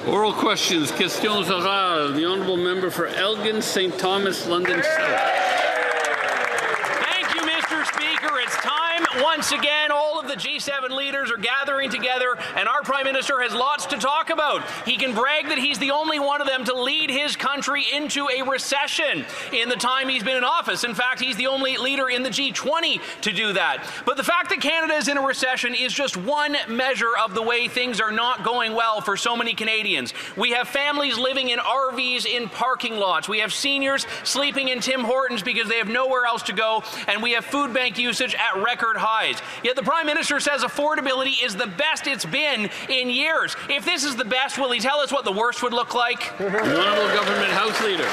Oral questions, questions orales. The honourable member for Elgin, St. Thomas, London South. Thank you, Mr. Speaker. It's time once again. All of the G7 leaders are gathering together, and our Prime Minister has lots to talk about. He can brag that he's the only one of them to lead his country into a recession in the time he's been in office. In fact, he's the only leader in the G20 to do that. But the fact that Canada is in a recession is just one measure of the way things are not going well for so many Canadians. We have families living in RVs in parking lots. We have seniors sleeping in Tim Hortons because they have nowhere else to go, and we have food bank usage at record highs. Yet the Prime Minister says affordability is the best it's been in years. If this is the best, will he tell us what the worst would look like? The Honourable Government House Leader.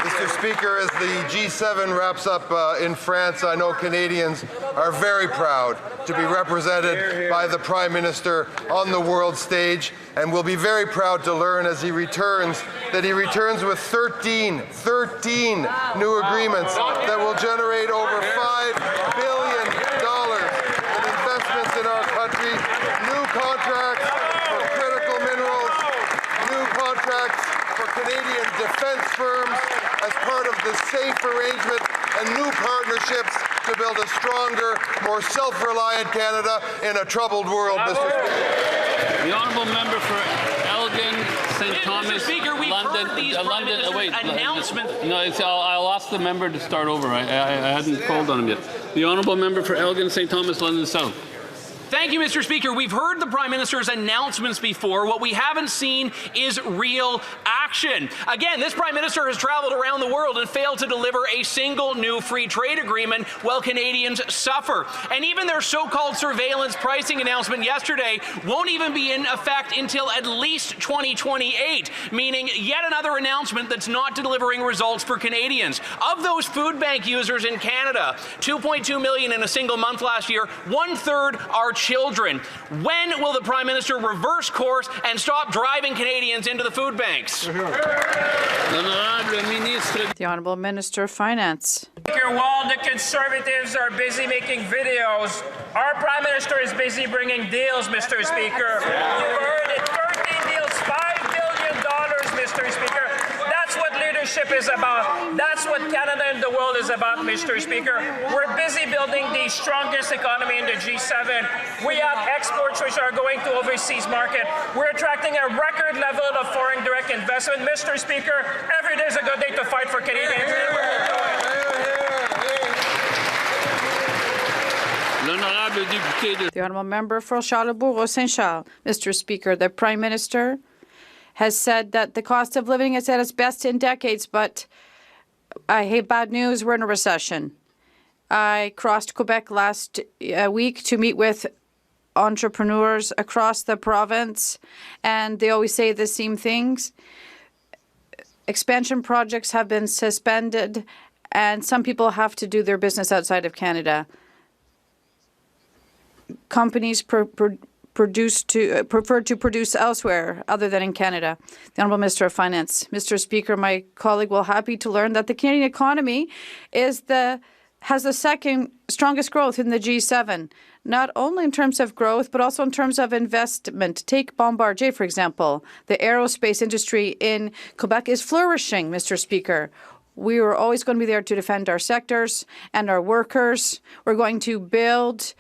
Mr. Speaker, as the G7 wraps up in France, I know Canadians are very proud to be represented by the Prime Minister on the world stage, and will be very proud to learn as he returns that he returns with 13 new agreements that will generate over $5 billion in investments in our country, new contracts for critical minerals, new contracts for Canadian defence firms as part of the SAFE arrangement, and new partnerships to build a stronger, more self-reliant Canada in a troubled world, Mr. Speaker. The honourable member for Elgin, St. Thomas, Mr. Speaker, we've London, heard these Prime Minister's announcements. No, I'll ask the member to start over. I hadn't called on him yet. The honourable member for Elgin, St. Thomas, London South. Thank you, Mr. Speaker. We've heard the Prime Minister's announcements before. What we haven't seen is real action. Again, this Prime Minister has traveled around the world and failed to deliver a single new free trade agreement while Canadians suffer. And even their so-called surveillance pricing announcement yesterday won't even be in effect until at least 2028, meaning yet another announcement that's not delivering results for Canadians. Of those food bank users in Canada, 2.2 million in a single month last year, 1/3 are children. When will the Prime Minister reverse course and stop driving Canadians into the food banks? The Honourable Minister of Finance. While the Conservatives are busy making videos, our Prime Minister is busy bringing deals, Mr. Speaker. You heard it, 13 deals, $5 billion, Mr. Speaker. That's what leadership is about. That's what Canada and the world is about, Mr. Speaker. We're busy building the strongest economy in the G7. We have exports which are going to overseas market. We're attracting a record level of foreign direct investment. Mr. Speaker, every day is a good day to fight for Canadians. The Honourable Member for Charlesbourg-Saint-Charles. Mr. Speaker, the Prime Minister has said that the cost of living is at its best in decades, but I hate bad news. We're in a recession. I crossed Quebec last week to meet with entrepreneurs across the province, and they always say the same things. Expansion projects have been suspended, and some people have to do their business outside of Canada. Companies prefer to produce elsewhere other than in Canada. The Honourable Minister of Finance. Mr. Speaker, my colleague will happy to learn that the Canadian economy has the second strongest growth in the G7, not only in terms of growth, but also in terms of investment. Take Bombardier, for example. The aerospace industry in Quebec is flourishing, Mr. Speaker. We are always going to be there to defend our sectors and our workers. We're going to build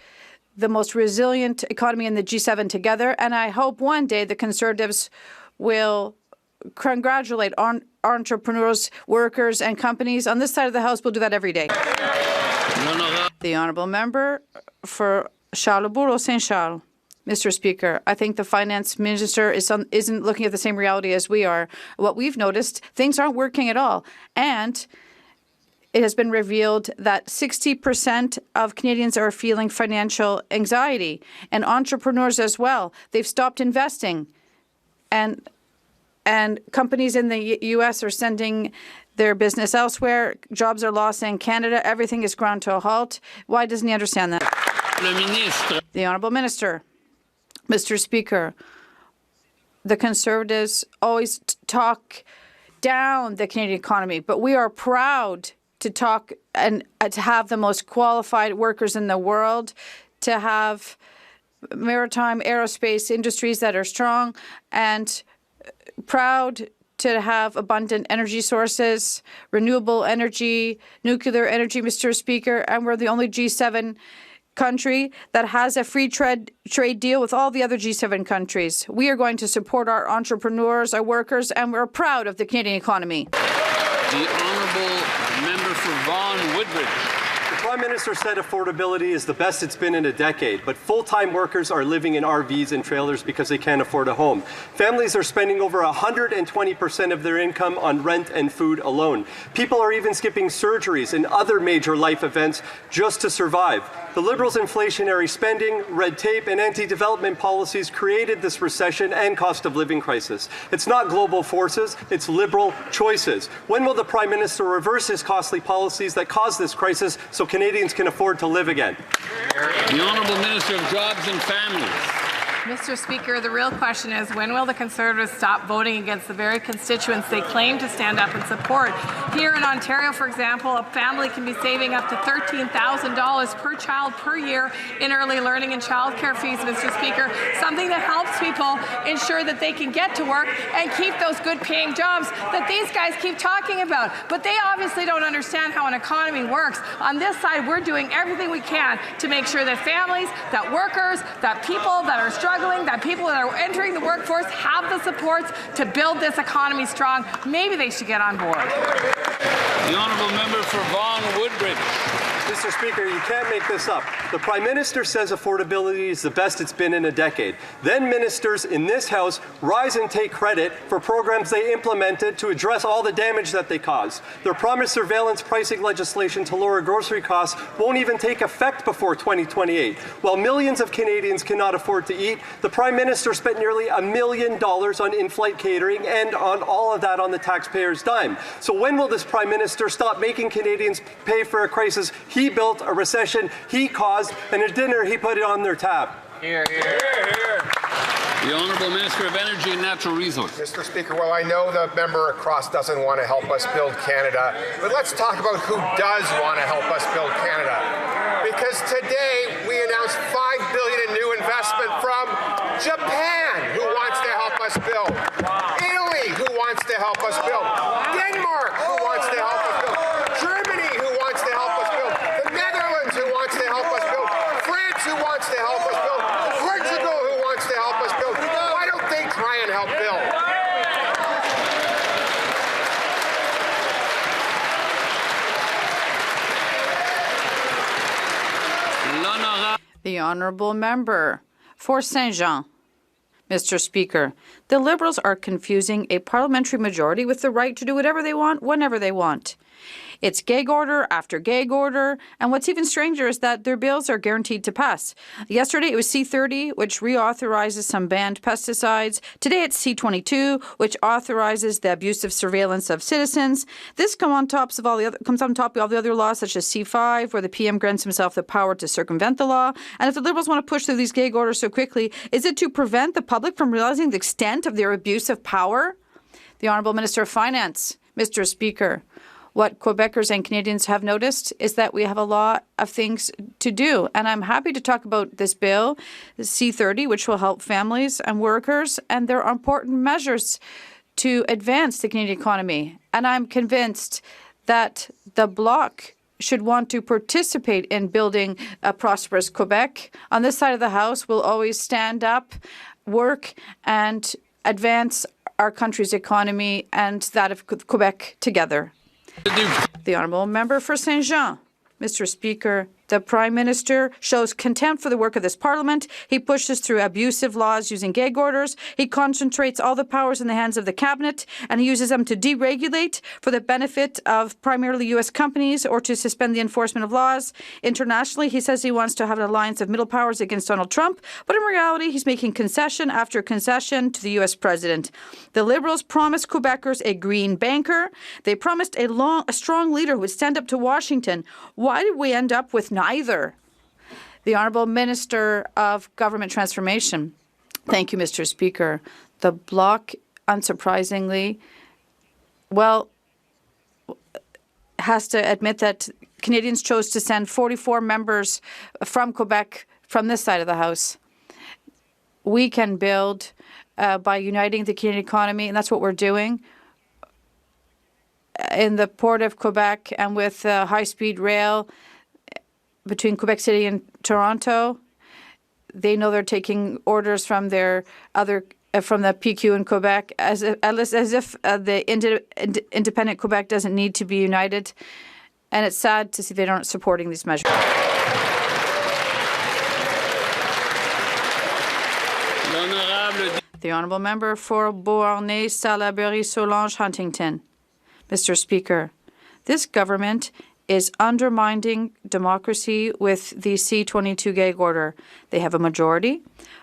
the most resilient economy in the G7 together, and I hope one day the Conservatives will congratulate entrepreneurs, workers, and companies. On this side of the House, we'll do that every day. The Honourable Member for Charlesbourg-Saint-Charles. Mr. Speaker, I think the Finance Minister isn't looking at the same reality as we are. What we've noticed, things aren't working at all, and it has been revealed that 60% of Canadians are feeling financial anxiety, and entrepreneurs as well. They've stopped investing, and companies in the U.S. are sending their business elsewhere. Jobs are lost in Canada. Everything is ground to a halt. Why doesn't he understand that? The Honourable Minister. Mr. Speaker, the Conservatives always talk down the Canadian economy, but we are proud to talk and to have the most qualified workers in the world, to have maritime aerospace industries that are strong and proud to have abundant energy sources, renewable energy, nuclear energy, Mr. Speaker, and we're the only G7 country that has a free trade deal with all the other G7 countries. We are going to support our entrepreneurs, our workers, and we're proud of the Canadian economy. The honourable member for Vaughan Woodbridge. The Prime Minister said affordability is the best it's been in a decade, but full-time workers are living in RVs and trailers because they can't afford a home. Families are spending over 120% of their income on rent and food alone. People are even skipping surgeries and other major life events just to survive. The Liberals' inflationary spending, red tape, and anti-development policies created this recession and cost of living crisis. It's not global forces, it's Liberal choices. When will the Prime Minister reverse his costly policies that caused this crisis so Canadians can afford to live again? The Honourable Minister of Jobs and Families. Mr. Speaker, the real question is, when will the Conservatives stop voting against the very constituents they claim to stand up and support? Here in Ontario, for example, a family can be saving up to $13,000 per child per year in early learning and childcare fees, Mr. Speaker, something that helps people ensure that they can get to work and keep those good-paying jobs that these guys keep talking about. But they obviously don't understand how an economy works. On this side, we're doing everything we can to make sure that families, that workers, that people that are struggling, that people that are entering the workforce have the supports to build this economy strong. Maybe they should get on board. The honourable member for Vaughan Woodbridge. Mr. Speaker, you can't make this up. The Prime Minister says affordability is the best it's been in a decade. Then ministers in this House rise and take credit for programs they implemented to address all the damage that they caused. Their promised surveillance pricing legislation to lower grocery costs won't even take effect before 2028. While millions of Canadians cannot afford to eat, the Prime Minister spent nearly $1 million on in-flight catering and on all of that on the taxpayers' dime. So when will this Prime Minister stop making Canadians pay for a crisis he built, a recession he caused, and a dinner he put it on their tab? Here, here, here. The Honourable Minister of Energy and Natural Resources. Mr. Speaker, well, I know the member across doesn't want to help us build Canada, but let's talk about who does want to help us build Canada. Because today we announced $5 billion in new investment from Japan, who wants to help us build. Italy, who wants to help us build. Denmark, who wants to help us build. Germany, who wants to help us build. The Netherlands, who wants to help us build. France, who wants to help us build. Portugal, who wants to help us build. Why don't they try and help build? The honourable member for Saint-Jean. Mr. Speaker, the Liberals are confusing a parliamentary majority with the right to do whatever they want, whenever they want. It's gag order after gag order, and what's even stranger is that their bills are guaranteed to pass. Yesterday it was C-30, which reauthorizes some banned pesticides. Today it's C-22, which authorizes the abusive surveillance of citizens. This comes on top of all the other laws, such as C-5, where the PM grants himself the power to circumvent the law. And if the Liberals want to push through these gag orders so quickly, is it to prevent the public from realizing the extent of their abuse of power? The Honourable Minister of Finance. Mr. Speaker, what Quebecers and Canadians have noticed is that we have a lot of things to do. And I'm happy to talk about this bill, C-30, which will help families and workers. And there are important measures to advance the Canadian economy. And I'm convinced that the Bloc should want to participate in building a prosperous Quebec. On this side of the House, we'll always stand up, work, and advance our country's economy and that of Quebec together. The honourable member for Saint-Jean. Mr. Speaker, the Prime Minister shows contempt for the work of this Parliament. He pushes through abusive laws using gag orders. He concentrates all the powers in the hands of the Cabinet, and he uses them to deregulate for the benefit of primarily U.S. companies or to suspend the enforcement of laws. Internationally, he says he wants to have an alliance of middle powers against Donald Trump, but in reality, he's making concession after concession to the U.S. President. The Liberals promised Quebecers a green banker. They promised a strong leader who would stand up to Washington. Why did we end up with neither? The Honourable Minister of Government Transformation. Thank you, Mr. Speaker. The Bloc, unsurprisingly, has to admit that Canadians chose to send 44 members from Quebec from this side of the House. we can build by uniting the Canadian economy, and that's what we're doing. In the Port of Quebec and with high-speed rail between Quebec City and Toronto, they know they're taking orders from their other from the PQ in Quebec, as if the independent Quebec doesn't need to be united. And it's sad to see they aren't supporting these measures. The honourable member for Beauharnais, Salaberry, Solange, Huntington. Mr. Speaker, this government is undermining democracy with the C-22 gag order. They have a majority,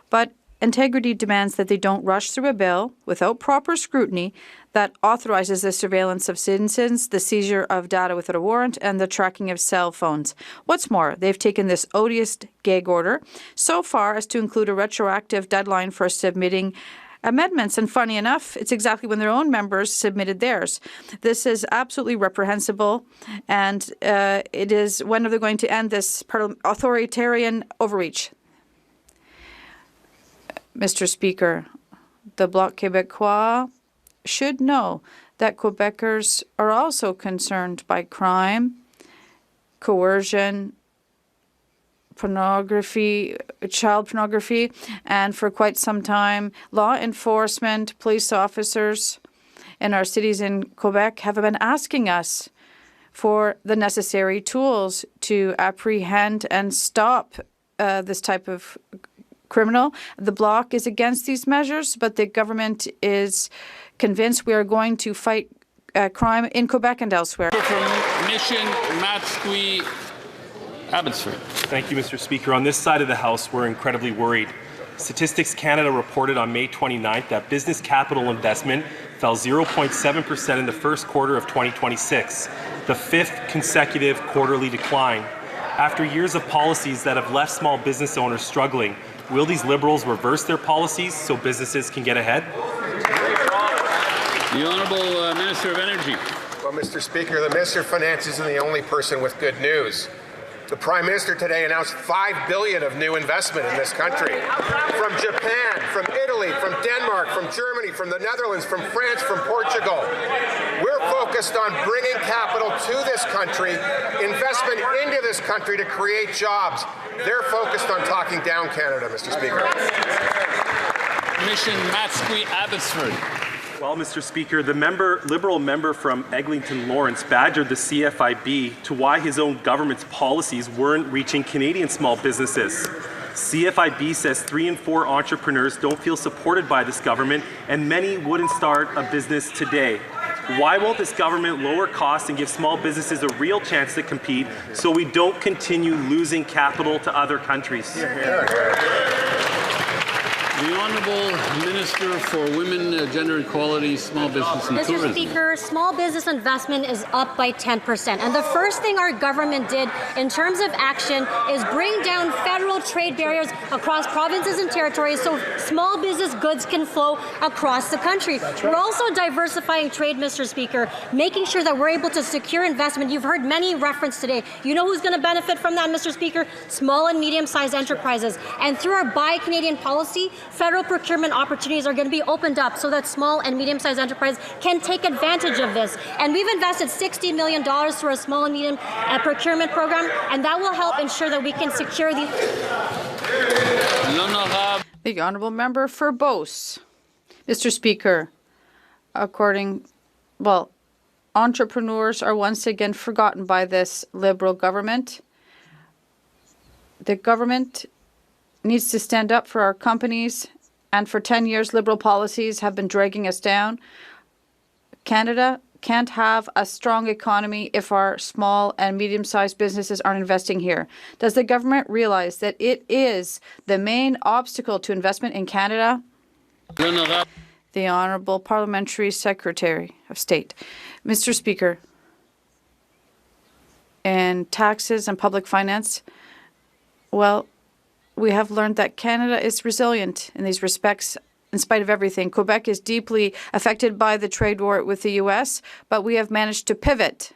but integrity demands that they don't rush through a bill without proper scrutiny that authorizes the surveillance of citizens, the seizure of data without a warrant, and the tracking of cell phones. What's more, they've taken this odious gag order so far as to include a retroactive deadline for submitting amendments. And funny enough, it's exactly when their own members submitted theirs. This is absolutely reprehensible, and it is when are they going to end this authoritarian overreach? Mr. Speaker, the Bloc Québécois should know that Quebecers are also concerned by crime, coercion, pornography, child pornography, and for quite some time, law enforcement, police officers in our cities in Quebec have been asking us for the necessary tools to apprehend and stop this type of criminal. The Bloc is against these measures, but the government is convinced we are going to fight crime in Quebec and elsewhere. From Mission, Matsqui, Abbotsford. Thank you, Mr. Speaker. On this side of the House, we're incredibly worried. Statistics Canada reported on May 29th that business capital investment fell 0.7% in the first quarter of 2026, the fifth consecutive quarterly decline. After years of policies that have left small business owners struggling, will these Liberals reverse their policies so businesses can get ahead? The Honourable Minister of Energy. Well, Mr. Speaker, the Minister of Finance isn't the only person with good news. The Prime Minister today announced $5 billion of new investment in this country. From Japan, from Italy, from Denmark, from Germany, from the Netherlands, from France, from Portugal. We're focused on bringing capital to this country, investment into this country to create jobs. They're focused on talking down Canada, Mr. Speaker. Mission Matsqui, Abbotsford. Well, Mr. Speaker, the Liberal member from Eglinton Lawrence badgered the CFIB to why his own government's policies weren't reaching Canadian small businesses. CFIB says 3 in 4 entrepreneurs don't feel supported by this government, and many wouldn't start a business today. Why won't this government lower costs and give small businesses a real chance to compete so we don't continue losing capital to other countries? The Honourable Minister for Women, Gender Equality, Small Business and Tourism. Mr. Speaker, small business investment is up by 10%. And the first thing our government did in terms of action is bring down federal trade barriers across provinces and territories so small business goods can flow across the country. We're also diversifying trade, Mr. Speaker, making sure that we're able to secure investment. You've heard many reference today. You know who's going to benefit from that, Mr. Speaker? Small and medium-sized enterprises. And through our Buy Canadian policy, federal procurement opportunities are going to be opened up so that small and medium-sized enterprises can take advantage of this. And we've invested $60 million through a small and medium procurement program, and that will help ensure that we can secure these. The honourable member for Beauce. Mr. Speaker, entrepreneurs are once again forgotten by this Liberal government. The government needs to stand up for our companies, and for 10 years, Liberal policies have been dragging us down. Canada can't have a strong economy if our small and medium-sized businesses aren't investing here. Does the government realize that it is the main obstacle to investment in Canada? The Honourable Parliamentary Secretary of State. Mr. Speaker, in taxes and public finance, we have learned that Canada is resilient in these respects in spite of everything. Quebec is deeply affected by the trade war with the U.S., but we have managed to pivot.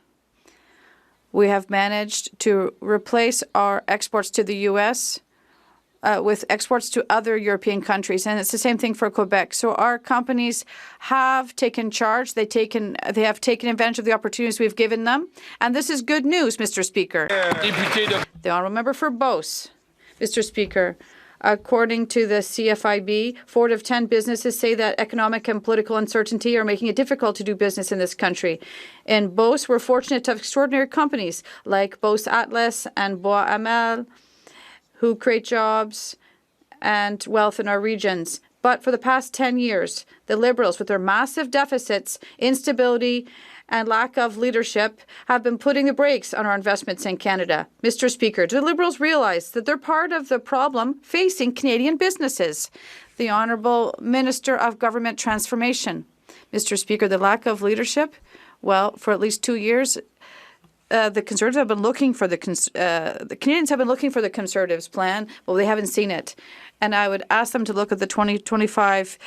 We have managed to replace our exports to the U.S. with exports to other European countries, and it's the same thing for Quebec. So our companies have taken charge. They have taken advantage of the opportunities we've given them, and this is good news, Mr. Speaker. The honourable member for Beauce. Mr. Speaker, according to the CFIB, 4 out of 10 businesses say that economic and political uncertainty are making it difficult to do business in this country. In Beauce, we're fortunate to have extraordinary companies like Beauce Atlas and Bois Hamel, who create jobs and wealth in our regions. But for the past 10 years, the Liberals, with their massive deficits, instability, and lack of leadership, have been putting the brakes on our investments in Canada. Mr. Speaker, do the Liberals realize that they're part of the problem facing Canadian businesses? The Honourable Minister of Government Transformation. Mr. Speaker, the lack of leadership, well, for at least 2 years, the Conservatives have been looking for the Canadians have been looking for the Conservatives' plan, but they haven't seen it. And I would ask them to look at the 2025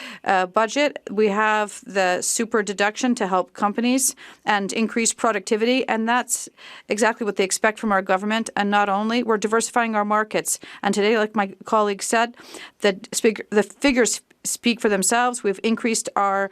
budget. We have the super deduction to help companies and increase productivity, and that's exactly what they expect from our government. And not only, we're diversifying our markets. And today, like my colleague said, the figures speak for themselves. We've increased our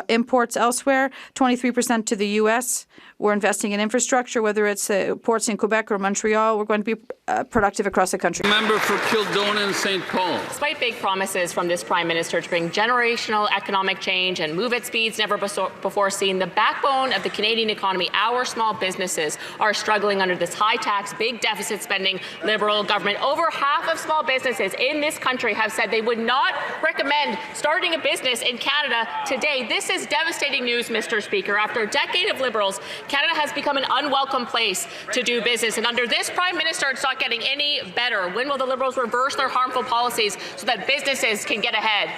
imports elsewhere, 23% to the U.S. We're investing in infrastructure, whether it's ports in Quebec or Montreal. We're going to be productive across the country. Member for Kildonan and St. Paul. Despite big promises from this Prime Minister to bring generational economic change and move at speeds never before seen, the backbone of the Canadian economy, our small businesses, are struggling under this high tax, big deficit spending Liberal government. Over half of small businesses in this country have said they would not recommend starting a business in Canada today. This is devastating news, Mr. Speaker. After a decade of Liberals, Canada has become an unwelcome place to do business. And under this Prime Minister, it's not getting any better. When will the Liberals reverse their harmful policies so that businesses can get ahead?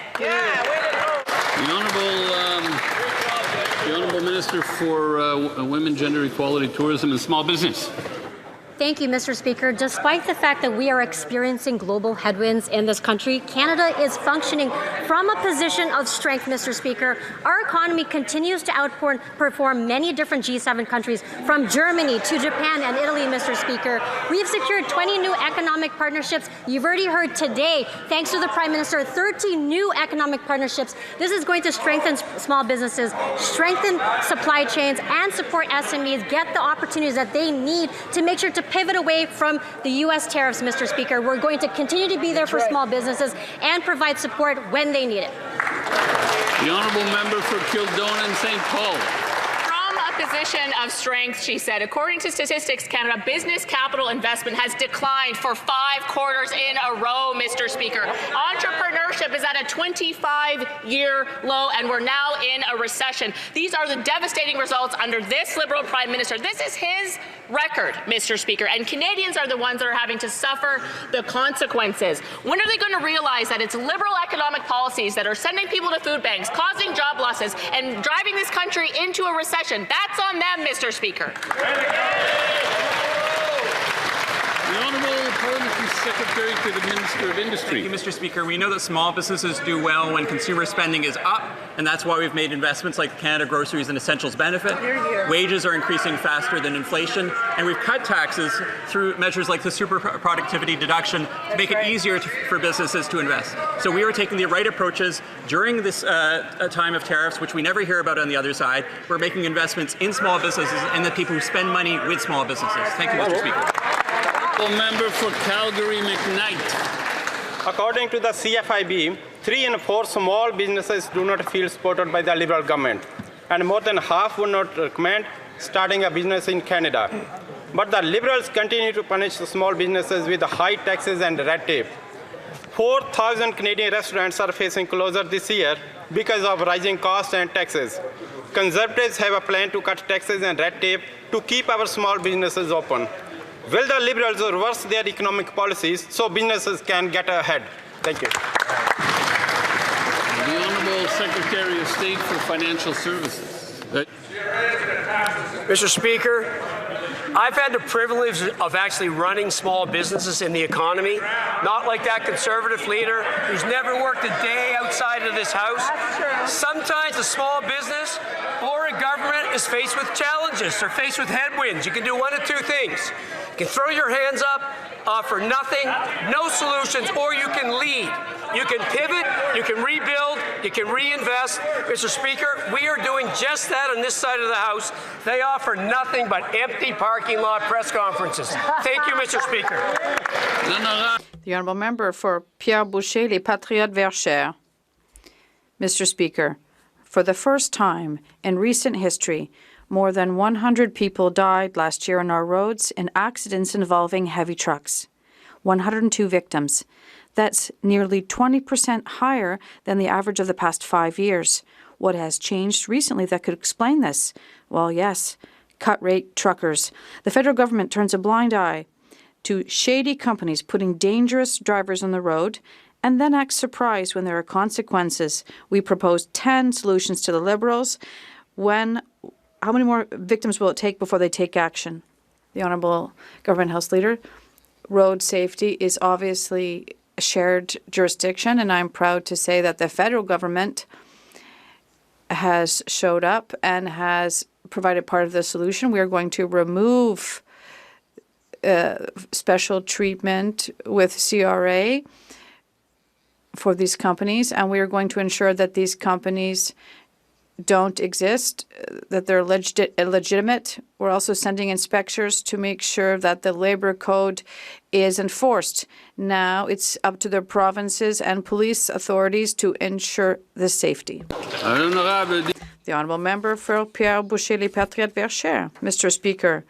The Honourable Minister for Women, Gender Equality, Tourism and Small Business. Thank you, Mr. Speaker. Despite the fact that we are experiencing global headwinds in this country, Canada is functioning from a position of strength, Mr. Speaker. Our economy continues to outperform many different G7 countries, from Germany to Japan and Italy, Mr. Speaker. We've secured 20 new economic partnerships. You've already heard today, thanks to the Prime Minister, 13 new economic partnerships. This is going to strengthen small businesses, strengthen supply chains, and support SMEs get the opportunities that they need to make sure to pivot away from the U.S. tariffs, Mr. Speaker. We're going to continue to be there for small businesses and provide support when they need it. The Honourable Member for Kildonan, St. Paul. Position of strength, she said. According to Statistics Canada, business capital investment has declined for 5 quarters in a row, Mr. Speaker. Entrepreneurship is at a 25-year low, and we're now in a recession. These are the devastating results under this Liberal Prime Minister. This is his record, Mr. Speaker, and Canadians are the ones that are having to suffer the consequences. When are they going to realize that it's Liberal economic policies that are sending people to food banks, causing job losses, and driving this country into a recession? That's on them, Mr. Speaker. The Honourable Parliamentary Secretary to the Minister of Industry. Thank you, Mr. Speaker. We know that small businesses do well when consumer spending is up, and that's why we've made investments like Canada Groceries and Essentials Benefit. Wages are increasing faster than inflation, and we've cut taxes through measures like the super productivity deduction to make it easier for businesses to invest. So we are taking the right approaches during this time of tariffs, which we never hear about on the other side. We're making investments in small businesses and the people who spend money with small businesses. Thank you, Mr. Speaker. Member for Calgary McKnight. According to the CFIB, 3 in 4 small businesses do not feel supported by the Liberal government, and more than half would not recommend starting a business in Canada. But the Liberals continue to punish the small businesses with high taxes and red tape. 4,000 Canadian restaurants are facing closure this year because of rising costs and taxes. Conservatives have a plan to cut taxes and red tape to keep our small businesses open. Will the Liberals reverse their economic policies so businesses can get ahead? Thank you. The Honourable Secretary of State for Financial Services. Mr. Speaker, I've had the privilege of actually running small businesses in the economy, not like that Conservative leader who's never worked a day outside of this House. Sometimes a small business or a government is faced with challenges. They're faced with headwinds. You can do one of two things. You can throw your hands up, offer nothing, no solutions, or you can lead. You can pivot, you can rebuild, you can reinvest. Mr. Speaker, we are doing just that on this side of the House. They offer nothing but empty parking lot press conferences. Thank you, Mr. Speaker. The honourable member for Pierre Boucher, Les Patriotes Verchères. Mr. Speaker, for the first time in recent history, more than 100 people died last year on our roads in accidents involving heavy trucks. 102 victims. That's nearly 20% higher than the average of the past 5 years. What has changed recently that could explain this? Well, yes, cut-rate truckers. The federal government turns a blind eye to shady companies putting dangerous drivers on the road and then acts surprised when there are consequences. We proposed 10 solutions to the Liberals. How many more victims will it take before they take action? The Honourable Government House Leader, road safety is obviously a shared jurisdiction, and I'm proud to say that the federal government has showed up and has provided part of the solution. We are going to remove special treatment with CRA for these companies, and we are going to ensure that these companies don't exist, that they're legitimate. We're also sending inspectors to make sure that the labor code is enforced. Now it's up to the provinces and police authorities to ensure the safety. The honourable member for Pierre Boucher, Les Patriotes Verchères. Mr. Speaker,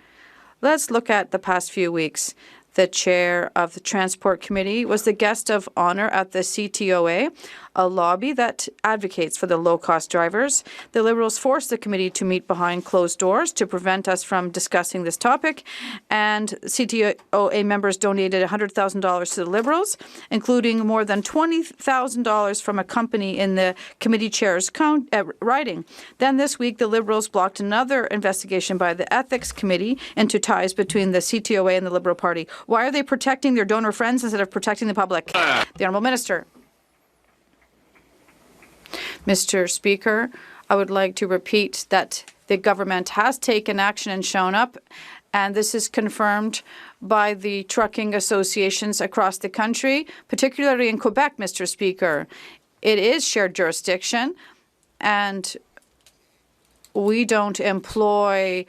let's look at the past few weeks. The chair of the Transport Committee was the guest of honour at the CTOA, a lobby that advocates for the low-cost drivers. The Liberals forced the committee to meet behind closed doors to prevent us from discussing this topic, and CTOA members donated $100,000 to the Liberals, including more than $20,000 from a company in the committee chair's writing. Then this week, the Liberals blocked another investigation by the Ethics Committee into ties between the CTOA and the Liberal Party. Why are they protecting their donor friends instead of protecting the public? The Honourable Minister. Mr. Speaker, I would like to repeat that the government has taken action and shown up, and this is confirmed by the trucking associations across the country, particularly in Quebec, Mr. Speaker. It is shared jurisdiction, and we don't employ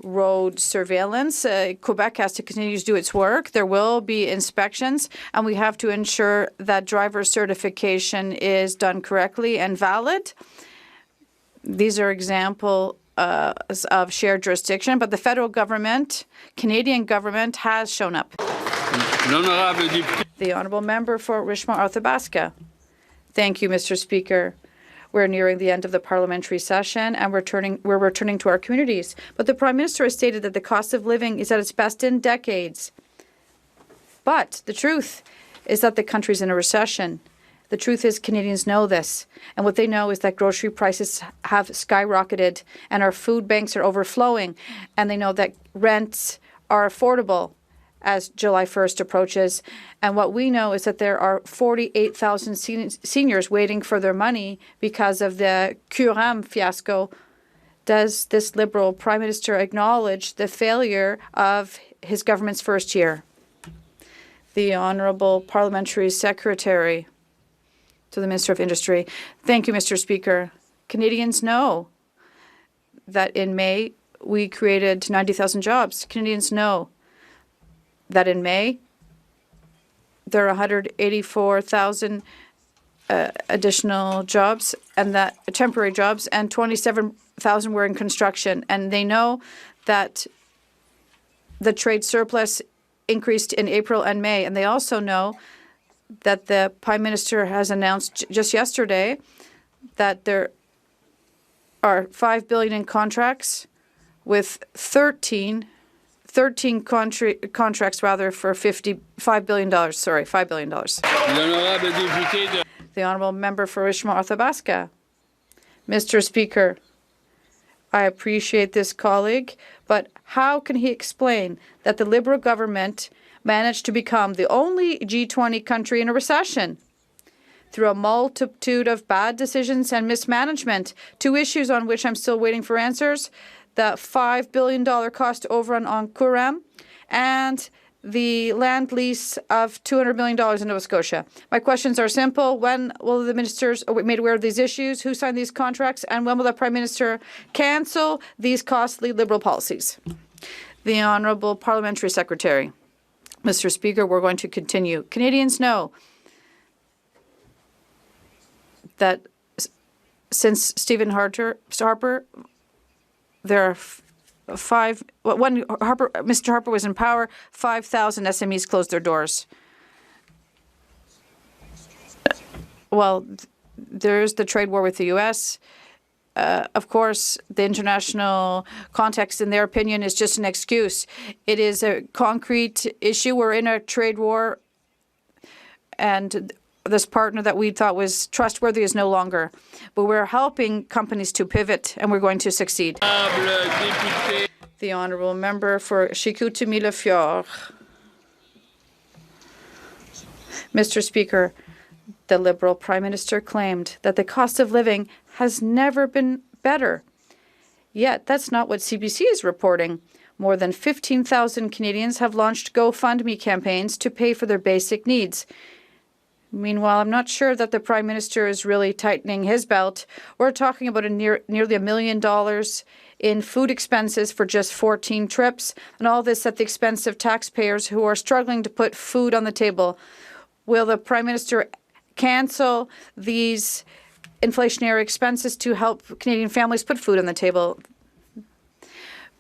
road surveillance. Quebec has to continue to do its work. There will be inspections, and we have to ensure that driver certification is done correctly and valid. These are examples of shared jurisdiction, but the federal government, Canadian government, has shown up. The honourable member for Richmond-Arthabaska. Thank you, Mr. Speaker. We're nearing the end of the parliamentary session, and we're returning to our communities. But the Prime Minister has stated that the cost of living is at its best in decades. But the truth is that the country's in a recession. The truth is Canadians know this. And what they know is that grocery prices have skyrocketed and our food banks are overflowing. And they know that rents are affordable as July 1st approaches. And what we know is that there are 48,000 seniors waiting for their money because of the Curam fiasco. Does this Liberal Prime Minister acknowledge the failure of his government's first year? The Honourable Parliamentary Secretary to the Minister of Industry. Thank you, Mr. Speaker. Canadians know that in May we created 90,000 jobs. Canadians know that in May, there are 184,000 additional jobs, and that temporary jobs, and 27,000 were in construction. And they know that the trade surplus increased in April and May. And they also know that the Prime Minister has announced just yesterday that there are $5 billion in contracts with 13 contracts for $5 billion. Sorry, $5 billion. The honourable member for Richmond-Arthabaska. Mr. Speaker, I appreciate this, colleague, but how can he explain that the Liberal government managed to become the only G20 country in a recession through a multitude of bad decisions and mismanagement? Two issues on which I'm still waiting for answers: the $5 billion cost overrun on Coram and the land lease of $200 million in Nova Scotia. My questions are simple. When will the ministers be made aware of these issues? Who signed these contracts? And when will the Prime Minister cancel these costly Liberal policies? The Honourable Parliamentary Secretary. Mr. Speaker, we're going to continue. Canadians know that since Stephen Harper, there are when Mr. Harper was in power, 5,000 SMEs closed their doors. Well, there's the trade war with the U.S. Of course, the international context, in their opinion, is just an excuse. It is a concrete issue. We're in a trade war, and this partner that we thought was trustworthy is no longer. But we're helping companies to pivot, and we're going to succeed. The honourable member for Chicoutimi-Le-Fjord. Mr. Speaker, the Liberal Prime Minister claimed that the cost of living has never been better. Yet, that's not what CBC is reporting. More than 15,000 Canadians have launched GoFundMe campaigns to pay for their basic needs. Meanwhile, I'm not sure that the Prime Minister is really tightening his belt. We're talking about nearly $1 million in food expenses for just 14 trips, and all this at the expense of taxpayers who are struggling to put food on the table. Will the Prime Minister cancel these inflationary expenses to help Canadian families put food on the table?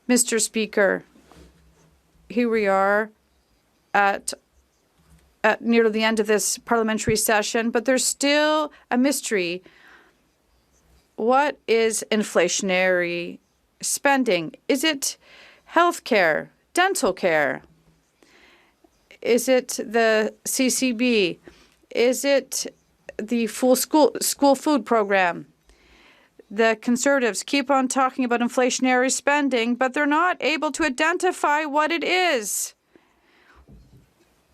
Mr. Speaker, here we are at near the end of this parliamentary session, but there's still a mystery. What is inflationary spending? Is it health care, dental care? Is it the CCB? Is it the full school food program? The Conservatives keep on talking about inflationary spending, but they're not able to identify what it is.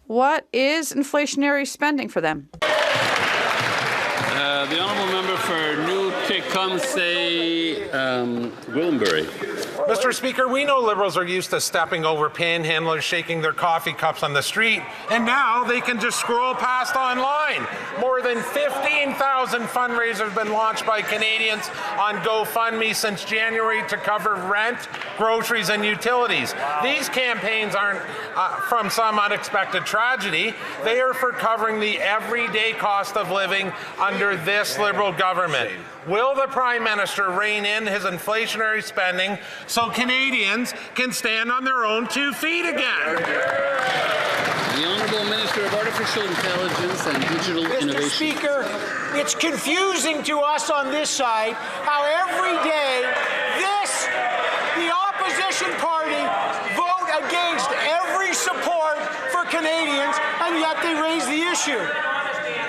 What is inflationary spending for them? The honourable member for New Tecumseh, Gwillimbury. Mr. Speaker, we know Liberals are used to stepping over panhandlers shaking their coffee cups on the street, and now they can just scroll past online. More than 15,000 fundraisers have been launched by Canadians on GoFundMe since January to cover rent, groceries, and utilities. These campaigns aren't from some unexpected tragedy. They are for covering the everyday cost of living under this Liberal government. Will the Prime Minister rein in his inflationary spending so Canadians can stand on their own 2 feet again? The Honourable Minister of Artificial Intelligence and Digital Innovation. Mr. Speaker, it's confusing to us on this side how every day the opposition party vote against every support for Canadians, and yet they raise the issue.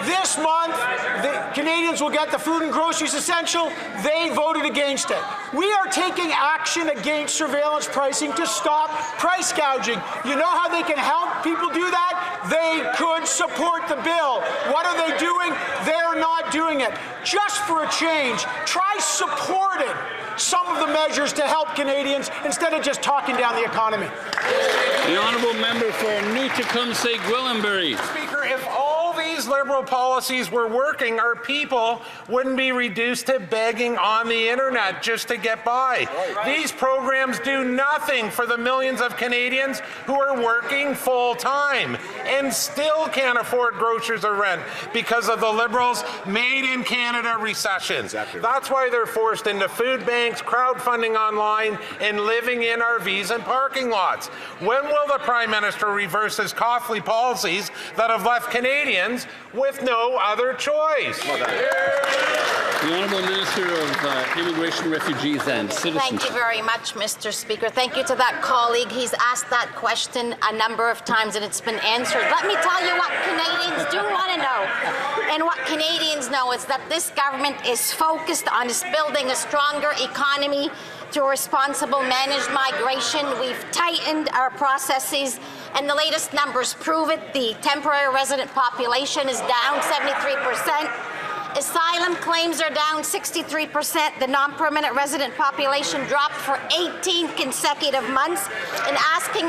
This month, the Canadians will get the food and groceries essential. They voted against it. We are taking action against surveillance pricing to stop price gouging. You know how they can help people do that? They could support the bill. What are they doing? They're not doing it. Just for a change, try supporting some of the measures to help Canadians instead of just talking down the economy. The honourable member for New Tecumseh, Gwillimbury. Speaker, if all these Liberal policies were working, our people wouldn't be reduced to begging on the internet just to get by. These programs do nothing for the millions of Canadians who are working full-time and still can't afford groceries or rent because of the Liberals' Made in Canada recession. That's why they're forced into food banks, crowdfunding online, and living in RVs and parking lots. When will the Prime Minister reverse his costly policies that have left Canadians with no other choice? The Honourable Minister of Immigration, Refugees and Citizenship. Thank you very much, Mr. Speaker. Thank you to that colleague. He's asked that question a number of times and it's been answered. Let me tell you what Canadians do want to know. And what Canadians know is that this government is focused on building a stronger economy through responsible managed migration. We've tightened our processes, and the latest numbers prove it. The temporary resident population is down 73%. Asylum claims are down 63%. The non-permanent resident population dropped for 18 consecutive months, and asking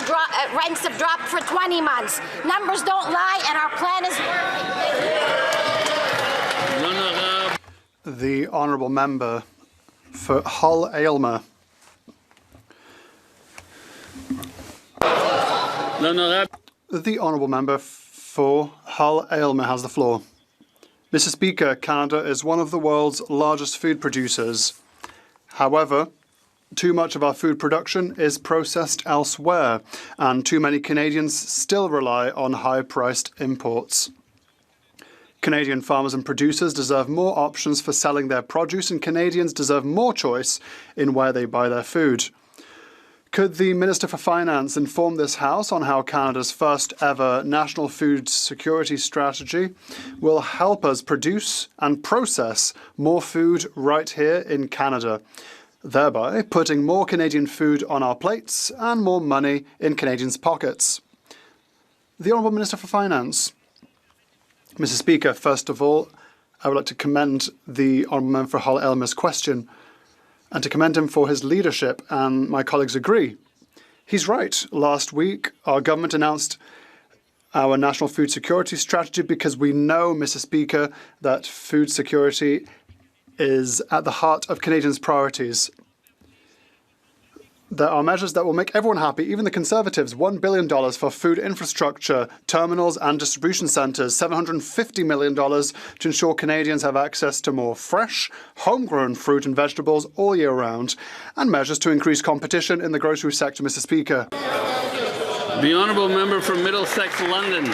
rents have dropped for 20 months. Numbers don't lie, and our plan is working. The honourable member for Hull Aylmer. The honourable member for Hull Aylmer has the floor. Mr. Speaker, Canada is one of the world's largest food producers. However, too much of our food production is processed elsewhere, and too many Canadians still rely on high-priced imports. Canadian farmers and producers deserve more options for selling their produce, and Canadians deserve more choice in where they buy their food. Could the Minister for Finance inform this House on how Canada's first ever National Food Security Strategy will help us produce and process more food right here in Canada, thereby putting more Canadian food on our plates and more money in Canadians' pockets? The Honourable Minister for Finance. Mr. Speaker, first of all, I would like to commend the Honourable Member for Hull Aylmer's question and to commend him for his leadership, and my colleagues agree. He's right. Last week, our government announced our National Food Security Strategy because we know, Mr. Speaker, that food security is at the heart of Canadians' priorities. There are measures that will make everyone happy, even the Conservatives. $1 billion for food infrastructure, terminals and distribution centres, $750 million to ensure Canadians have access to more fresh, homegrown fruit and vegetables all year round, and measures to increase competition in the grocery sector, Mr. Speaker. The Honourable Member for Middlesex, London.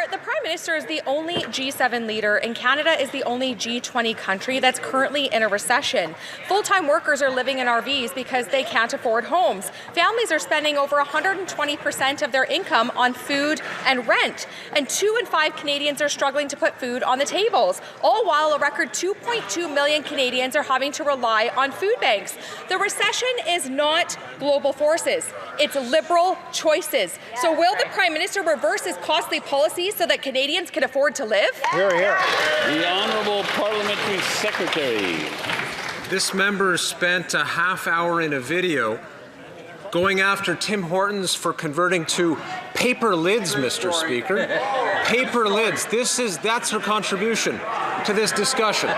The Prime Minister is the only G7 leader, and Canada is the only G20 country that's currently in a recession. Full-time workers are living in RVs because they can't afford homes. Families are spending over 120% of their income on food and rent. And 2 in 5 Canadians are struggling to put food on the tables, all while a record 2.2 million Canadians are having to rely on food banks. The recession is not global forces. It's liberal choices. So will the Prime Minister reverse his costly policies so that Canadians can afford to live? Hear, hear. The Honourable Parliamentary Secretary. This member spent a half hour in a video going after Tim Hortons for converting to paper lids, Mr. Speaker. Paper lids. That's her contribution to this discussion.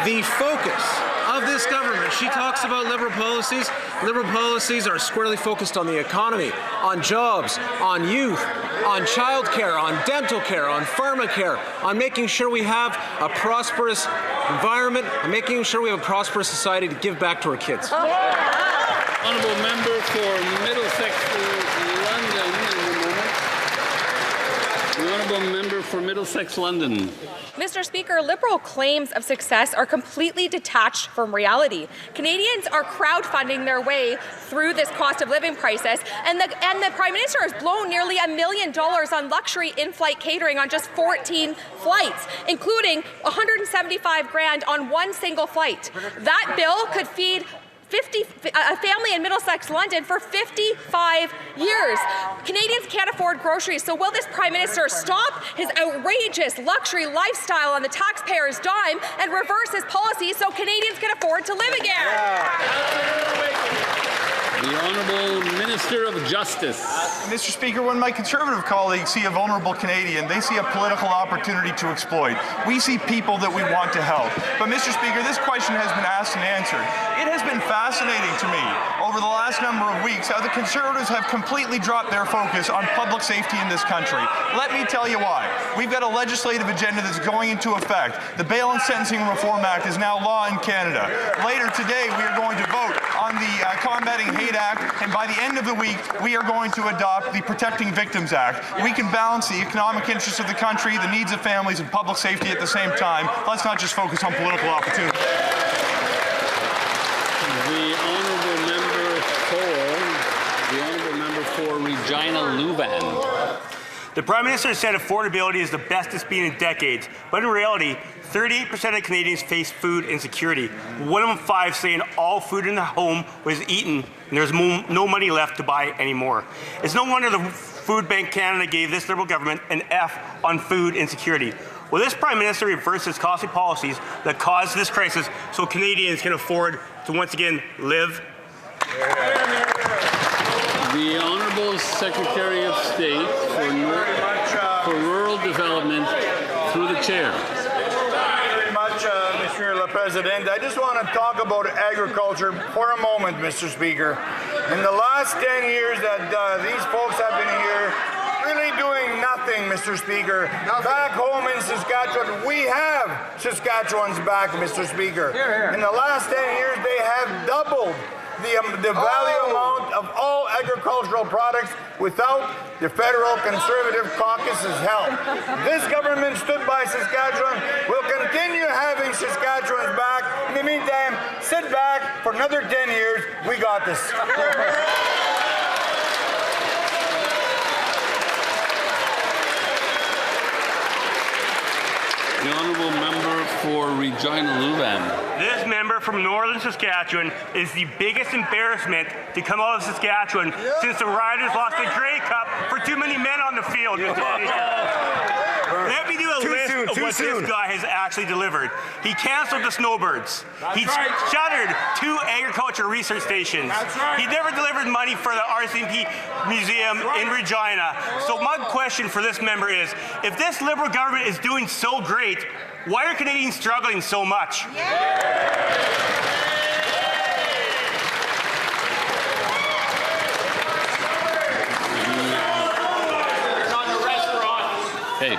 The focus of this government, she talks about liberal policies. Liberal policies are squarely focused on the economy, on jobs, on youth, on childcare, on dental care, on pharmacare, on making sure we have a prosperous environment, on making sure we have a prosperous society to give back to our kids. Honourable Member for Middlesex, London. The Honourable Member for Middlesex, London. Mr. Speaker, Liberal claims of success are completely detached from reality. Canadians are crowdfunding their way through this cost of living crisis, and the Prime Minister has blown nearly $1 million on luxury in-flight catering on just 14 flights, including $175,000 on one single flight. That bill could feed a family in Middlesex, London for 55 years. Canadians can't afford groceries, so will this Prime Minister stop his outrageous luxury lifestyle on the taxpayer's dime and reverse his policies so Canadians can afford to live again? The Honourable Minister of Justice. Mr. Speaker, when my Conservative colleagues see a vulnerable Canadian, they see a political opportunity to exploit. We see people that we want to help. But, Mr. Speaker, this question has been asked and answered. It has been fascinating to me over the last number of weeks how the Conservatives have completely dropped their focus on public safety in this country. Let me tell you why. We've got a legislative agenda that's going into effect. The Bail and Sentencing Reform Act is now law in Canada. Later today, we are going to vote on on the Combating Hate Act, and by the end of the week, we are going to adopt the Protecting Victims Act. We can balance the economic interests of the country, the needs of families, and public safety at the same time. Let's not just focus on political opportunity. The honourable member for Regina Louvain. The Prime Minister said affordability is the best it's been in decades, but in reality, 38% of Canadians face food insecurity. 1 of 5 saying all food in the home was eaten and there's no money left to buy anymore. It's no wonder the Food Bank Canada gave this Liberal government an F on food insecurity. Will this Prime Minister reverse his costly policies that caused this crisis so Canadians can afford to once again live? The Honourable Secretary of State for Rural Development, through the chair. Thank you very much, Monsieur le Président. I just want to talk about agriculture for a moment, Mr. Speaker. In the last 10 years that these folks have been here, really doing nothing, Mr. Speaker. Back home in Saskatchewan, we have Saskatchewan's back, Mr. Speaker. In the last 10 years, they have doubled the value amount of all agricultural products without the federal Conservative caucus's help. This government stood by Saskatchewan. We'll continue having Saskatchewan's back. In the meantime, sit back for another 10 years. We got this. The honourable member for Regina Louvain. This member from northern Saskatchewan is the biggest embarrassment to come out of Saskatchewan since the Riders lost the Grey Cup for too many men on the field. Let me do a list of what this guy has actually delivered. He canceled the snowbirds. He shuttered 2 agriculture research stations. He never delivered money for the RCMP Museum in Regina. So my question for this member is, if this Liberal government is doing so great, why are Canadians struggling so much? Hey,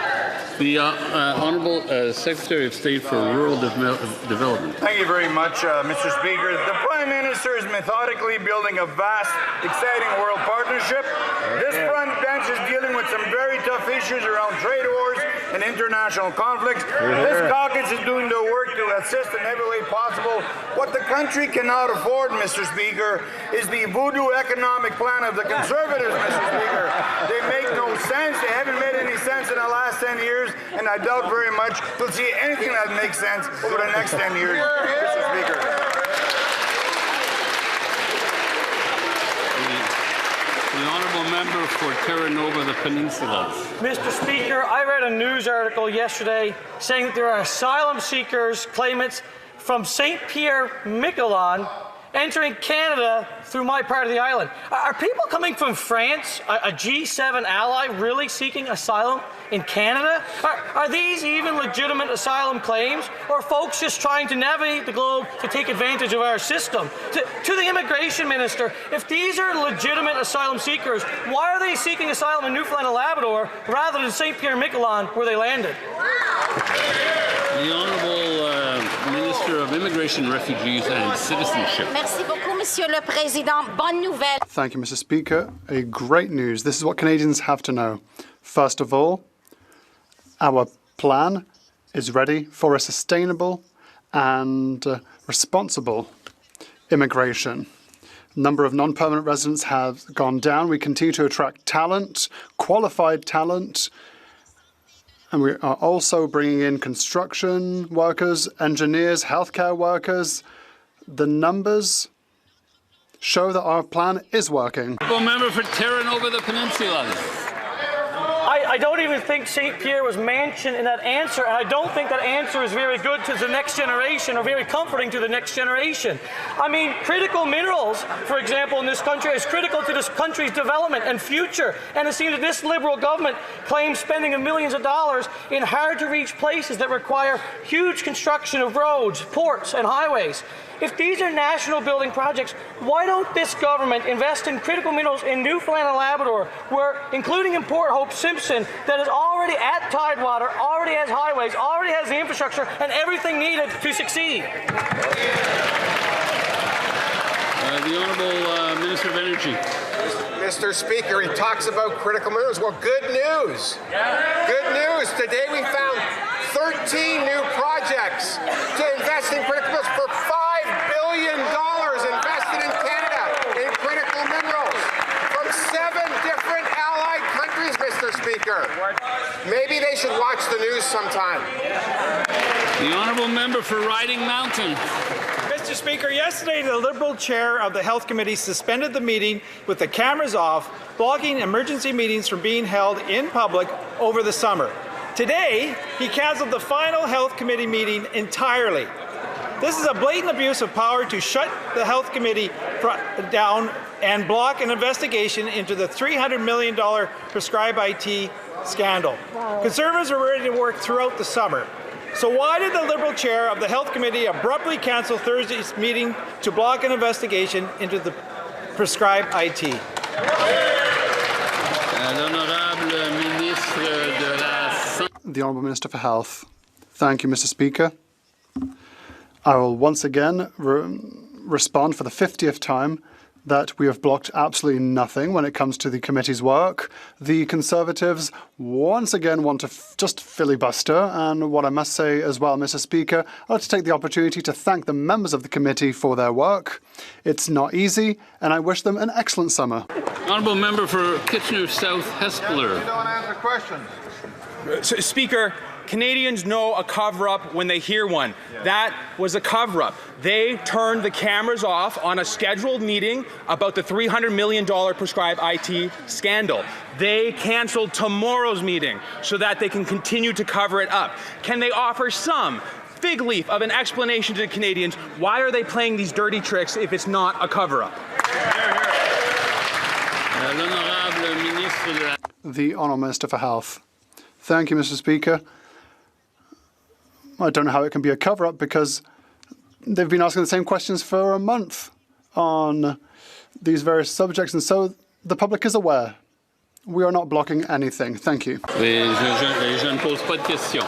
the Honourable Secretary of State for Rural Development. Thank you very much, Mr. Speaker. The Prime Minister is methodically building a vast, exciting world partnership. This front bench is dealing with some very tough issues around trade wars and international conflicts. This caucus is doing the work to assist in every way possible. What the country cannot afford, Mr. Speaker, is the voodoo economic plan of the Conservatives, Mr. Speaker. They make no sense. They haven't made any sense in the last 10 years, and I doubt very much we'll see anything that makes sense over the next 10 years, Mr. Speaker. The honourable member for Terra Nova, the Peninsula. Mr. Speaker, I read a news article yesterday saying that there are asylum seekers, claimants from St. Pierre, Miquelon, entering Canada through my part of the island. Are people coming from France, a G7 ally, really seeking asylum in Canada? Are these even legitimate asylum claims, or folks just trying to navigate the globe to take advantage of our system? To the immigration minister, if these are legitimate asylum seekers, why are they seeking asylum in Newfoundland and Labrador rather than St. Pierre, Miquelon, where they landed? The Honourable Minister of Immigration, Refugees and Citizenship. Merci beaucoup, Monsieur le Président. Bonne nouvelle. Thank you, Mr. Speaker. A great news. This is what Canadians have to know. First of all, our plan is ready for a sustainable and responsible immigration. Number of non-permanent residents have gone down. We continue to attract talent, qualified talent, and we are also bringing in construction workers, engineers, healthcare workers. The numbers show that our plan is working. Member for Terra Nova, the Peninsula. I don't even think St. Pierre was mentioned in that answer, and I don't think that answer is very good to the next generation or very comforting to the next generation. I mean, critical minerals, for example, in this country is critical to this country's development and future, and it seems that this Liberal government claims spending of millions of dollars in hard-to-reach places that require huge construction of roads, ports, and highways. If these are national building projects, why don't this government invest in critical minerals in Newfoundland and Labrador, where, including in Port Hope Simpson, that is already at Tidewater, already has highways, already has the infrastructure and everything needed to succeed? The Honourable Minister of Energy. Mr. Speaker, he talks about critical minerals. Well, good news. Good news. Today we found 13 new projects to invest in critical minerals for $5 billion invested in Canada in critical minerals from 7 different allied countries, Mr. Speaker. Maybe they should watch the news sometime. The Honourable Member for Riding Mountain. Mr. Speaker, yesterday the Liberal chair of the Health Committee suspended the meeting with the cameras off, blocking emergency meetings from being held in public over the summer. Today, he cancelled the final Health Committee meeting entirely. This is a blatant abuse of power to shut the Health Committee down and block an investigation into the $300 million prescribed IT scandal. Conservatives were ready to work throughout the summer. So why did the Liberal chair of the Health Committee abruptly cancel Thursday's meeting to block an investigation into the prescribed IT? The Honourable Minister for Health. Thank you, Mr. Speaker. I will once again respond for the 50th time that we have blocked absolutely nothing when it comes to the committee's work. The Conservatives once again want to just filibuster, and what I must say as well, Mr. Speaker, I'd like to take the opportunity to thank the members of the committee for their work. It's not easy, and I wish them an excellent summer. Honourable Member for Kitchener South Hespeler. You don't answer questions. Speaker, Canadians know a cover-up when they hear one. That was a cover-up. They turned the cameras off on a scheduled meeting about the $300 million prescribed IT scandal. They canceled tomorrow's meeting so that they can continue to cover it up. Can they offer some fig leaf of an explanation to the Canadians? Why are they playing these dirty tricks if it's not a cover-up? The Honourable Minister for Health. Thank you, Mr. Speaker. I don't know how it can be a cover-up because they've been asking the same questions for a month on these various subjects, and so the public is aware. We are not blocking anything. Thank you. Je ne pose pas de questions.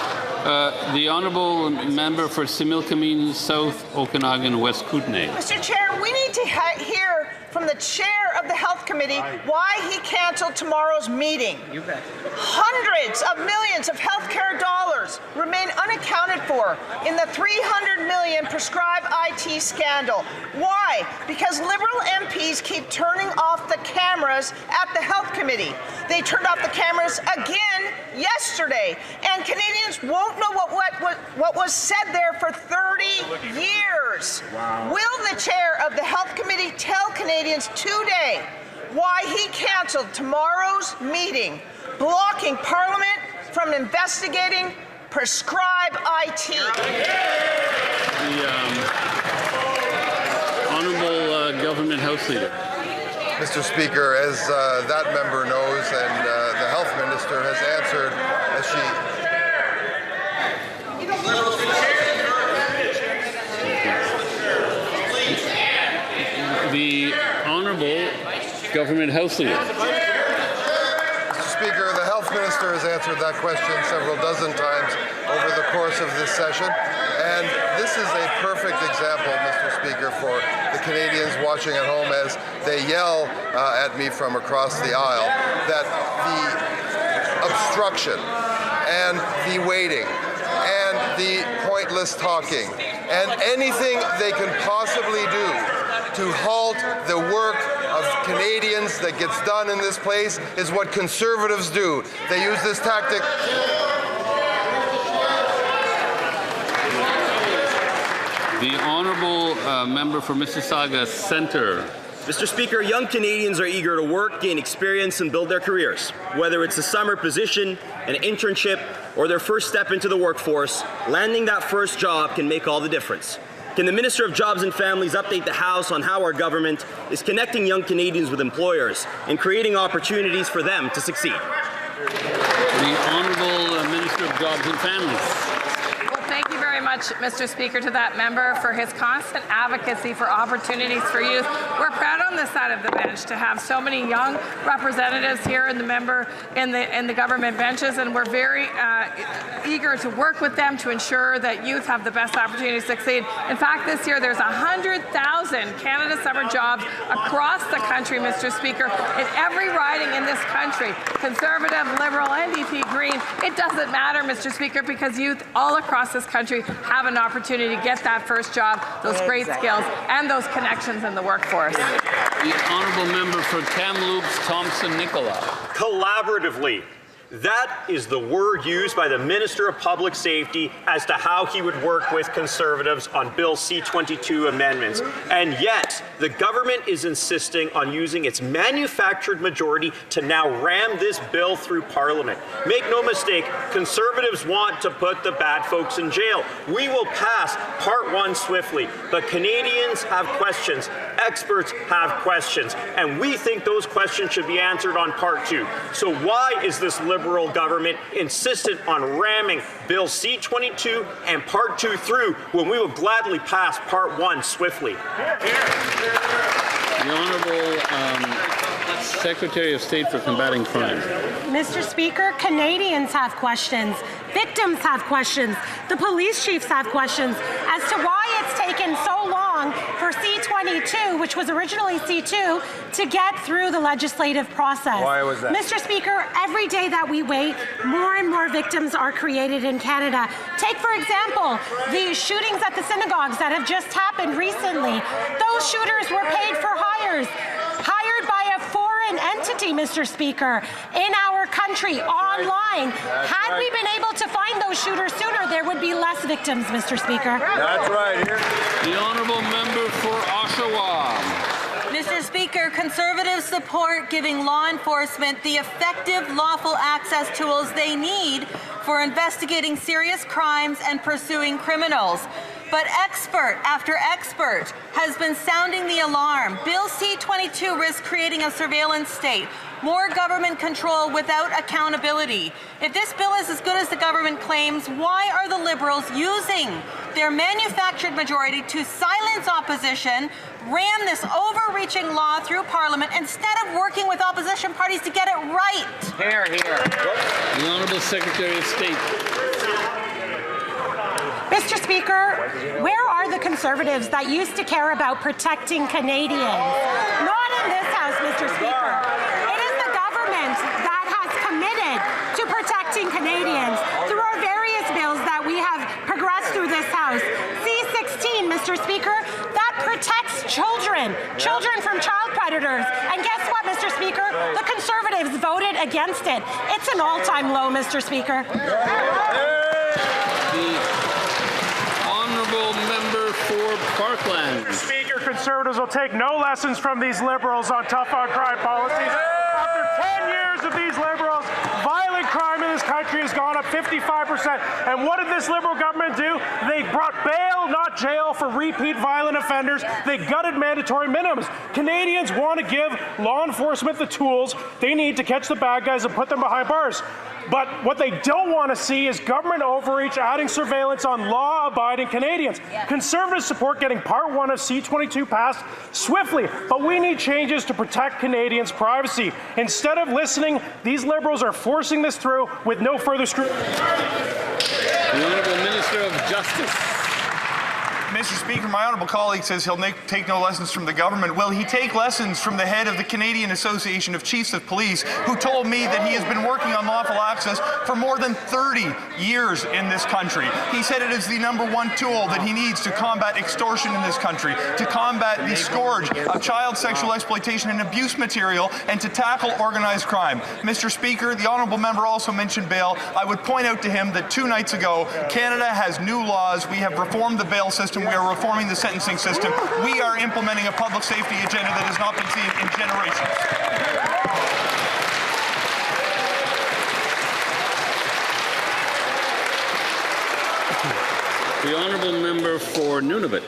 The Honourable Member for Similkameen South Okanagan West Kootenay. Mr. Chair, we need to hear from the chair of the Health Committee why he cancelled tomorrow's meeting. You bet. Hundreds of millions of healthcare dollars remain unaccounted for in the $300 million prescribed IT scandal. Why? Because Liberal MPs keep turning off the cameras at the Health Committee. They turned off the cameras again yesterday, and Canadians won't know what was said there for 30 years. Wow. Will the chair of the Health Committee tell Canadians today why he cancelled tomorrow's meeting, blocking Parliament from investigating prescribed IT? The Honourable Government House Leader. Mr. Speaker, as that member knows, and the Health Minister has answered as she... The Honourable Government House Leader. Mr. Speaker, the Health Minister has answered that question several dozen times over the course of this session, and this is a perfect example, Mr. Speaker, for the Canadians watching at home as they yell at me from across the aisle that the obstruction and the waiting and the pointless talking and anything they can possibly do to halt the work of Canadians that gets done in this place is what Conservatives do. They use this tactic. The Honourable Member for Mississauga Centre. Mr. Speaker, young Canadians are eager to work, gain experience, and build their careers. Whether it's a summer position, an internship, or their first step into the workforce, landing that first job can make all the difference. Can the Minister of Jobs and Families update the House on how our government is connecting young Canadians with employers and creating opportunities for them to succeed? The Honourable Minister of Jobs and Families. Well, thank you very much. much, Mr. Speaker, to that member for his constant advocacy for opportunities for youth. We're proud on this side of the bench to have so many young representatives here in the government benches, and we're very eager to work with them to ensure that youth have the best opportunity to succeed. In fact, this year there's 100,000 Canada Summer jobs across the country, Mr. Speaker, in every riding in this country, Conservative, Liberal, NDP, Green. It doesn't matter, Mr. Speaker, because youth all across this country have an opportunity to get that first job, those great skills, and those connections in the workforce. The honourable member for Kamloops, Thompson Nicola. Collaboratively. That is the word used by the Minister of Public Safety as to how he would work with Conservatives on Bill C-22 amendments. And yet, the government is insisting on using its manufactured majority to now ram this bill through Parliament. Make no mistake, Conservatives want to put the bad folks in jail. We will pass Part 1 swiftly, but Canadians have questions, experts have questions, and we think those questions should be answered on Part 2. So why is this Liberal government insistent on ramming Bill C-22 and Part 2 through when we will gladly pass Part 1 swiftly? The Honourable Secretary of State for Combating Crime. Mr. Speaker, Canadians have questions. Victims have questions. The police chiefs have questions as to why it's taken so long for C-22, which was originally C-2, to get through the legislative process. Why was that? Mr. Speaker, every day that we wait, more and more victims are created in Canada. Take, for example, the shootings at the synagogues that have just happened recently. Those shooters were paid for hired by a foreign entity, Mr. Speaker, in our country, online. Had we been able to find those shooters sooner, there would be less victims, Mr. Speaker. That's right. The honourable member for Oshawa. Mr. Speaker, Conservatives support giving law enforcement the effective lawful access tools they need for investigating serious crimes and pursuing criminals. But expert after expert has been sounding the alarm. Bill C-22 risks creating a surveillance state, more government control without accountability. If this bill is as good as the government claims, why are the Liberals using their manufactured majority to silence opposition, ram this overreaching law through Parliament, instead of working with opposition parties to get it right? Here, here. The Honourable Secretary of State. Mr. Speaker, where are the Conservatives that used to care about protecting Canadians? Not in this House, Mr. Speaker. It is the government that has committed to protecting Canadians through our various bills that we have progressed through this House. C-16, Mr. Speaker, that protects children from child predators. And guess what, Mr. Speaker? The Conservatives voted against it. It's an all-time low, Mr. Speaker. Member for Parkland. Mr. Speaker, Conservatives will take no lessons from these Liberals on tough on crime policies. After 10 years of these Liberals, violent crime in this country has gone up 55%. And what did this Liberal government do? They brought bail, not jail, for repeat violent offenders. They gutted mandatory minimums. Canadians want to give law enforcement the tools they need to catch the bad guys and put them behind bars. But what they don't want to see is government overreach adding surveillance on law-abiding Canadians. Yeah. Conservatives support getting Part 1 of C-22 passed swiftly, but we need changes to protect Canadians' privacy. Instead of listening, these Liberals are forcing this through with no further scrutiny. The Honourable Minister of Justice. Mr. Speaker, my honourable colleague says he'll take no lessons from the government. Will he take lessons from the head of the Canadian Association of Chiefs of Police, who told me that he has been working on lawful access for more than 30 years in this country? He said it is the #1 tool that he needs to combat extortion in this country, to combat the scourge of child sexual exploitation and abuse material, and to tackle organized crime. Mr. Speaker, the honourable member also mentioned bail. I would point out to him that 2 nights ago, Canada has new laws. We have reformed the bail system. We are reforming the sentencing system. We are implementing a public safety agenda that has not been seen in generations. The honourable member for Nunavut.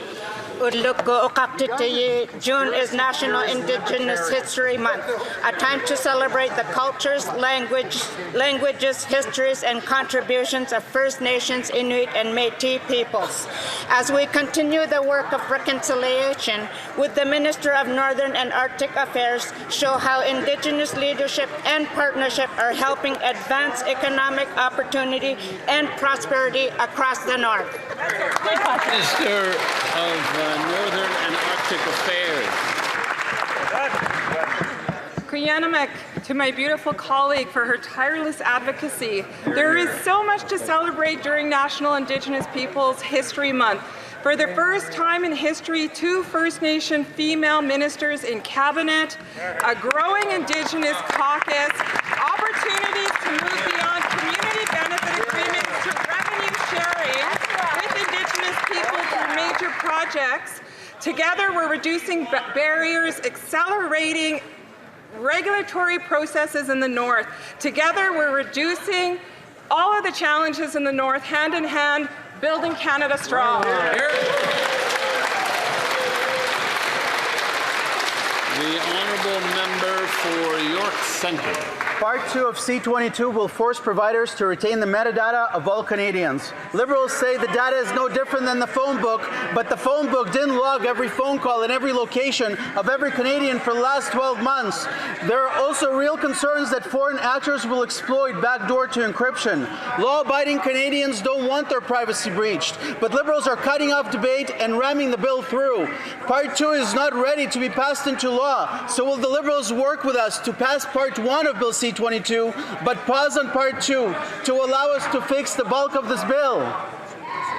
Udluk Okaktitayi. June is National Indigenous History Month, a time to celebrate the cultures, languages, histories, and contributions of First Nations, Inuit, and Métis peoples. As we continue the work of reconciliation with the Minister of Northern and Arctic Affairs, show how Indigenous leadership and partnership are helping advance economic opportunity and prosperity across the North. Minister of Northern and Arctic Affairs. Kuyanamak, to my beautiful colleague for her tireless advocacy. There is so much to celebrate during National Indigenous Peoples History Month. For the first time in history, 2 First Nation female ministers in cabinet, a growing Indigenous caucus, opportunities to move beyond community benefit agreements to revenue sharing with Indigenous people through major projects. Together, we're reducing barriers, accelerating regulatory processes in the North. Together, we're reducing all of the challenges in the North, hand in hand, building Canada strong. The honourable member for York Centre. Part 2 of C-22 will force providers to retain the metadata of all Canadians. Liberals say the data is no different than the phone book, but the phone book didn't log every phone call in every location of every Canadian for the last 12 months. There are also real concerns that foreign actors will exploit backdoor to encryption. Law-abiding Canadians don't want their privacy breached, but Liberals are cutting off debate and ramming the bill through. Part 2 is not ready to be passed into law, so will the Liberals work with us to pass Part 1 of Bill C-22, but pause on Part 2 to allow us to fix the bulk of this bill?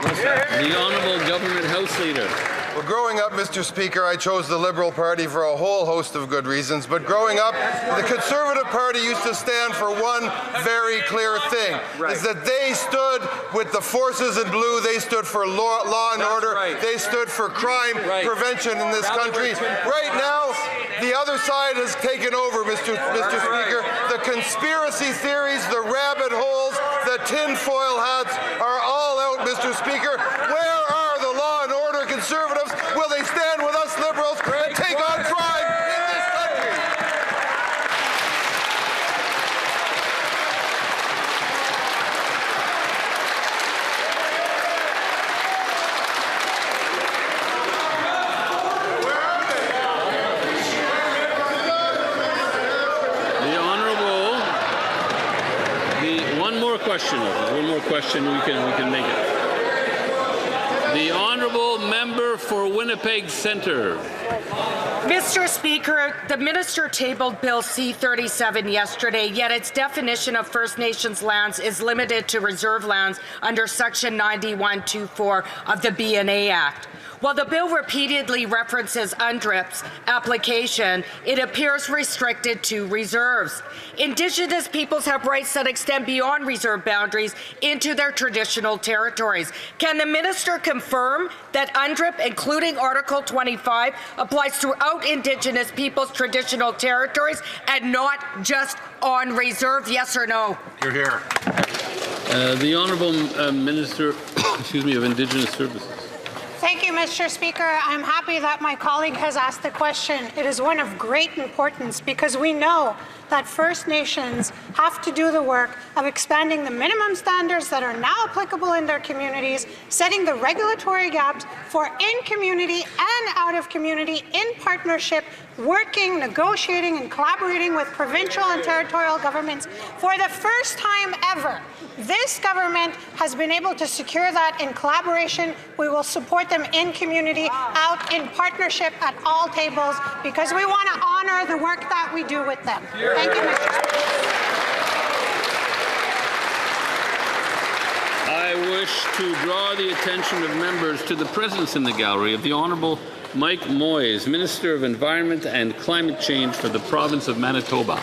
The Honourable Government House Leader. Well, growing up, Mr. Speaker, I chose the Liberal Party for a whole host of good reasons, but growing up, the Conservative Party used to stand for one very clear thing, is that they stood with the forces in blue, they stood for law and order, they stood for crime prevention in this country. Right now, the other side has taken over, Mr. Speaker. The conspiracy theories, the rabbit holes, the tinfoil hats are all out, Mr. Speaker. Where are the law and order Conservatives? Will they stand with us Liberals and take on crime in this country? One more question, we can make it. The Honourable Member for Winnipeg Centre. Mr. Speaker, the Minister tabled Bill C-37 yesterday, yet its definition of First Nations lands is limited to reserve lands under Section 9124 of the BNA Act. While the bill repeatedly references UNDRIP's application, it appears restricted to reserves. Indigenous peoples have rights that extend beyond reserve boundaries into their traditional territories. Can the minister confirm that UNDRIP, including Article 25, applies throughout Indigenous peoples' traditional territories and not just on reserve? Yes or no? You're here. The Honourable Minister of Indigenous Services. Thank you, Mr. Speaker. I'm happy that my colleague has asked the question. It is one of great importance because we know that First Nations have to do the work of expanding the minimum standards that are now applicable in their communities, setting the regulatory gaps for in-community and out-of-community in partnership, working, negotiating, and collaborating with provincial and territorial governments. For the first time ever, this government has been able to secure that in collaboration. We will support them in community, out in partnership at all tables, because we want to honor the work that we do with them. Thank you, Mr. Speaker. I wish to draw the attention of members to the presence in the gallery of the Honourable Mike Moyes, Minister of Environment and Climate Change for the province of Manitoba.